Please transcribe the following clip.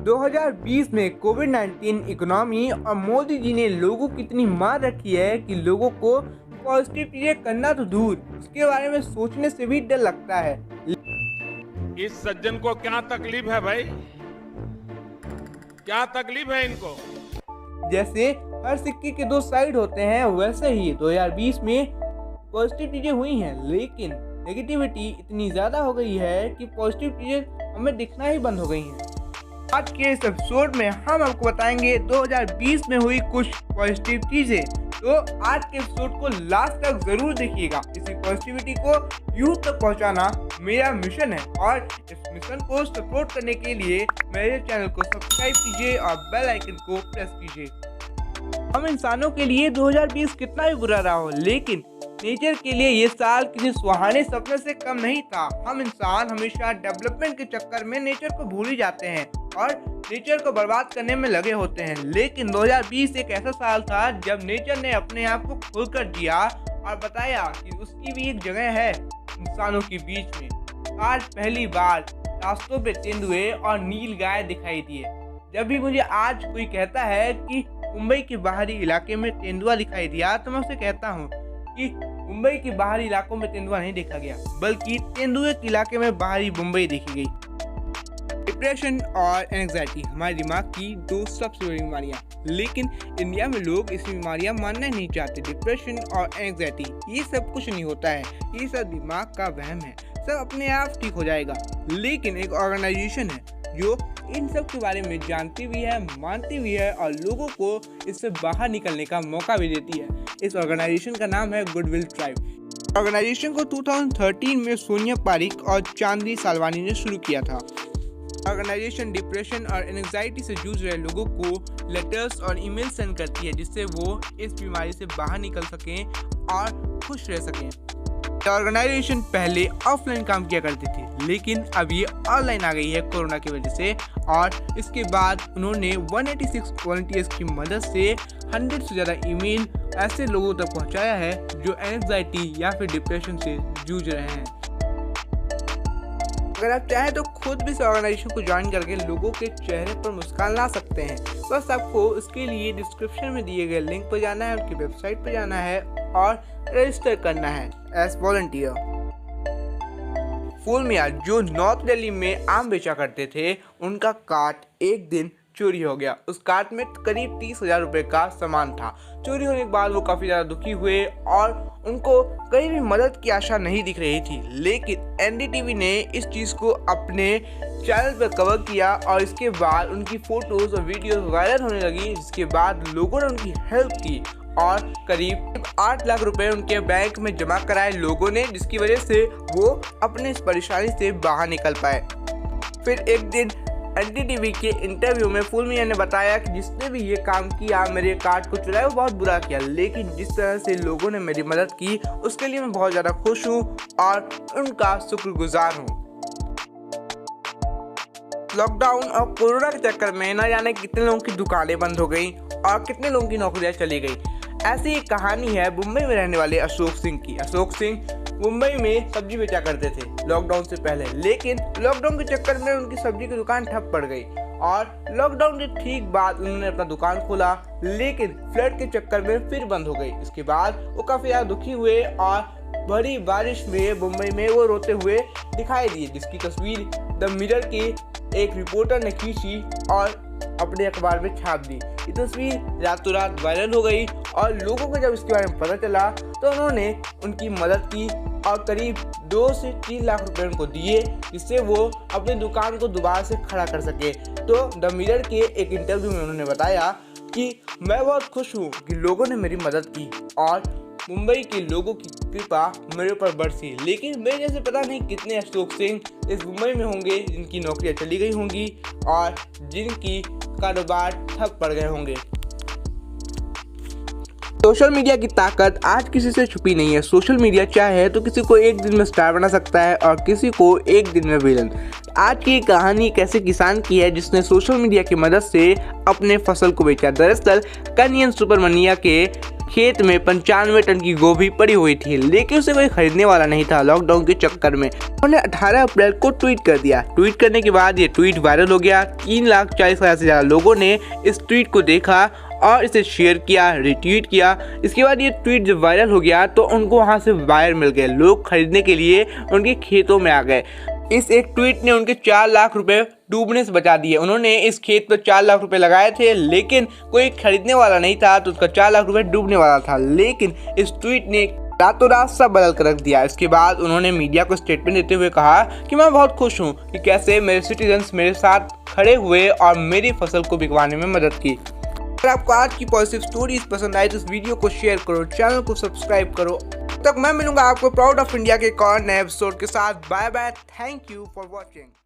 2020 में कोविड-19 इकोनॉमी और मोदी जी ने लोगों की इतनी मार रखी है कि लोगों को पॉजिटिव चीजें करना तो दूर, उसके बारे में सोचने से भी डर लगता है। इस सज्जन को क्या तकलीफ है भाई? क्या तकलीफ है इनको? जैसे हर सिक्के के दो साइड होते हैं, वैसे ही 2020 में पॉजिटिव चीजें हुई हैं, लेकिन नेगेटिविटी इतनी ज्यादा हो गई है कि पॉजिटिव चीजें हमें दिखना ही बंद हो गई हैं। आज के इस एपिसोड में हम आपको बताएंगे 2020 में हुई कुछ पॉजिटिव चीजें, तो आज के एपिसोड को लास्ट तक जरूर देखिएगा। इसी पॉजिटिविटी को यूथ तक पहुंचाना मेरा मिशन है और इस मिशन को सपोर्ट करने के लिए मेरे चैनल को सब्सक्राइब कीजिए और बेल आइकन को प्रेस कीजिए। हम इंसानों के लिए 2020 कितना भी बुरा रहा हो, लेकिन नेचर के लिए ये साल किसी सुहाने सपने से कम नहीं था। हम इंसान हमेशा डेवलपमेंट के चक्कर में नेचर को भूल ही जाते हैं और नेचर को बर्बाद करने में लगे होते हैं, लेकिन 2020 एक ऐसा साल था जब नेचर ने अपने आप को खुलकर जिया और बताया कि उसकी भी एक जगह है इंसानों के बीच में। आज पहली बार रास्तों पे तेंदुए और नील गाय दिखाई दिए। जब भी मुझे आज कोई कहता है कि मुंबई के बाहरी इलाके में तेंदुआ दिखाई दिया, तो मैं उसे कहता हूँ कि मुंबई के बाहरी इलाकों में तेंदुआ नहीं देखा गया, बल्कि तेंदुए के इलाके में बाहरी मुंबई देखी गई। डिप्रेशन और एंग्जाइटी हमारे दिमाग की दो सबसे बड़ी बीमारियां, लेकिन इंडिया में लोग इस बीमारियां मानना नहीं चाहते। डिप्रेशन और एंग्जाइटी ये सब कुछ नहीं होता है, ये सब दिमाग का वहम है, सब अपने आप ठीक हो जाएगा। लेकिन एक ऑर्गेनाइजेशन है जो इन सब के बारे में जानती भी है, मानती भी है और लोगों को इससे बाहर निकलने का मौका भी देती है। इस ऑर्गेनाइजेशन का नाम है गुडविल ट्राइब। ऑर्गेनाइजेशन को 2013 में सोनिया पारिक और चांदनी सालवानी ने शुरू किया था। ऑर्गेनाइजेशन डिप्रेशन और एंग्जाइटी से जूझ रहे लोगों को लेटर्स और ईमेल सेंड करती है, जिससे वो इस बीमारी से बाहर निकल सकें और खुश रह सकें। ऑर्गेनाइजेशन पहले ऑफलाइन काम किया करती थी, लेकिन अब ये ऑनलाइन आ गई है कोरोना की वजह से, और इसके बाद उन्होंने 186 वॉलंटियर्स की मदद से 100 से ज़्यादा ईमेल ऐसे लोगों तक पहुंचाया है जो एंग्जाइटी या फिर डिप्रेशन से जूझ रहे हैं। अगर आप चाहें तो खुद भी इस ऑर्गेनाइजेशन को ज्वाइन करके लोगों के चेहरे पर मुस्कान ला सकते हैं। बस आपको इसके लिए डिस्क्रिप्शन में दिए गए लिंक पर जाना है, उनकी वेबसाइट पर जाना है और रजिस्टर करना है एज वॉलंटियर। फूल मियाँ जो नॉर्थ दिल्ली में आम बेचा करते थे, उनका कार्ट एक दिन चोरी हो गया। उस कार्ट में करीब 30,000 रुपए का सामान था। चोरी होने के बाद वो काफ़ी ज़्यादा दुखी हुए और उनको कहीं भी मदद की आशा नहीं दिख रही थी, लेकिन एनडीटीवी ने इस चीज़ को अपने चैनल पर कवर किया और इसके बाद उनकी फ़ोटोज़ और वीडियोज़ वायरल होने लगी, जिसके बाद लोगों ने उनकी हेल्प की और करीब 8 लाख रुपए उनके बैंक में जमा कराए लोगों ने, जिसकी वजह से वो अपने इस परेशानी से बाहर निकल पाए। फिर एक दिन एनडीटीवी के इंटरव्यू में फूल मियाँ ने बताया कि जिसने भी ये काम किया, मेरे कार्ड को चुराया, वो बहुत बुरा किया, लेकिन जिस तरह से लोगों ने मेरी मदद की उसके लिए मैं बहुत ज़्यादा खुश हूँ और उनका शुक्रगुजार हूँ। लॉकडाउन और कोरोना के चक्कर में न जाने कितने लोगों की दुकानें बंद हो गई और कितने लोगों की नौकरियां चली गई। ऐसी एक कहानी है मुंबई में रहने वाले अशोक सिंह की। अशोक सिंह मुंबई में सब्जी बेचा करते थे लॉकडाउन से पहले, लेकिन लॉकडाउन के चक्कर में उनकी सब्जी की दुकान ठप पड़ गई और लॉकडाउन के ठीक बाद उन्होंने अपना दुकान खोला, लेकिन फ्लड के चक्कर में फिर बंद हो गई। इसके बाद वो काफ़ी ज़्यादा दुखी हुए और बड़ी बारिश में मुंबई में वो रोते हुए दिखाई दिए, जिसकी तस्वीर द मिरर की एक रिपोर्टर ने खींची और अपने अखबार में छाप दी। ये तस्वीर रातों रात वायरल हो गई और लोगों को जब इसके बारे में पता चला तो उन्होंने उनकी मदद की और करीब 2 से 3 लाख रुपए उनको दिए, जिससे वो अपनी दुकान को दोबारा से खड़ा कर सके। तो द मिरर के एक इंटरव्यू में उन्होंने बताया कि मैं बहुत खुश हूँ कि लोगों ने मेरी मदद की और मुंबई के लोगों की कृपा मेरे ऊपर बरसी, लेकिन मेरे जैसे पता नहीं कितने अशोक सिंह इस मुंबई में होंगे जिनकी नौकरियां चली गई होंगी और जिनकी कारोबार ठप पड़ गए होंगे। सोशल मीडिया की ताकत आज किसी से छुपी नहीं है। सोशल मीडिया चाहे तो किसी को एक दिन में स्टार बना सकता है और किसी को एक दिन में विलन। आज की कहानी एक ऐसे किसान की है जिसने सोशल मीडिया की मदद से अपने फसल को बेचा। दरअसल कन्यन सुब्रमण्या के खेत में 95 टन की गोभी पड़ी हुई थी, लेकिन उसे कोई खरीदने वाला नहीं था। लॉकडाउन के चक्कर में उन्होंने 18 अप्रैल को ट्वीट कर दिया। ट्वीट करने के बाद ये ट्वीट वायरल हो गया। 3,40,000 से ज़्यादा लोगों ने इस ट्वीट को देखा और इसे शेयर किया, रिट्वीट किया। इसके बाद ये ट्वीट जब वायरल हो गया तो उनको वहाँ से बायर मिल गए। लोग खरीदने के लिए उनके खेतों में आ गए। इस एक ट्वीट ने उनके 4 लाख रुपए डूबने से बचा दिए। उन्होंने इस खेत पर 4 लाख रुपए लगाए थे, लेकिन कोई खरीदने वाला नहीं था तो उसका 4 लाख रुपए डूबने वाला था। लेकिन इस ट्वीट ने रातों रात सब बदल कर रख दिया। इसके बाद उन्होंने मीडिया को स्टेटमेंट देते हुए कहा कि मैं बहुत खुश हूँ कि कैसे मेरे सिटीजन्स मेरे साथ खड़े हुए और मेरी फसल को बिकवाने में मदद की। अगर आपको आज की पॉजिटिव स्टोरीज पसंद आए तो इस वीडियो को शेयर करो, चैनल को सब्सक्राइब करो। तब तक मैं मिलूंगा आपको प्राउड ऑफ इंडिया के एक और नए एपिसोड के साथ। Bye bye, thank you for watching.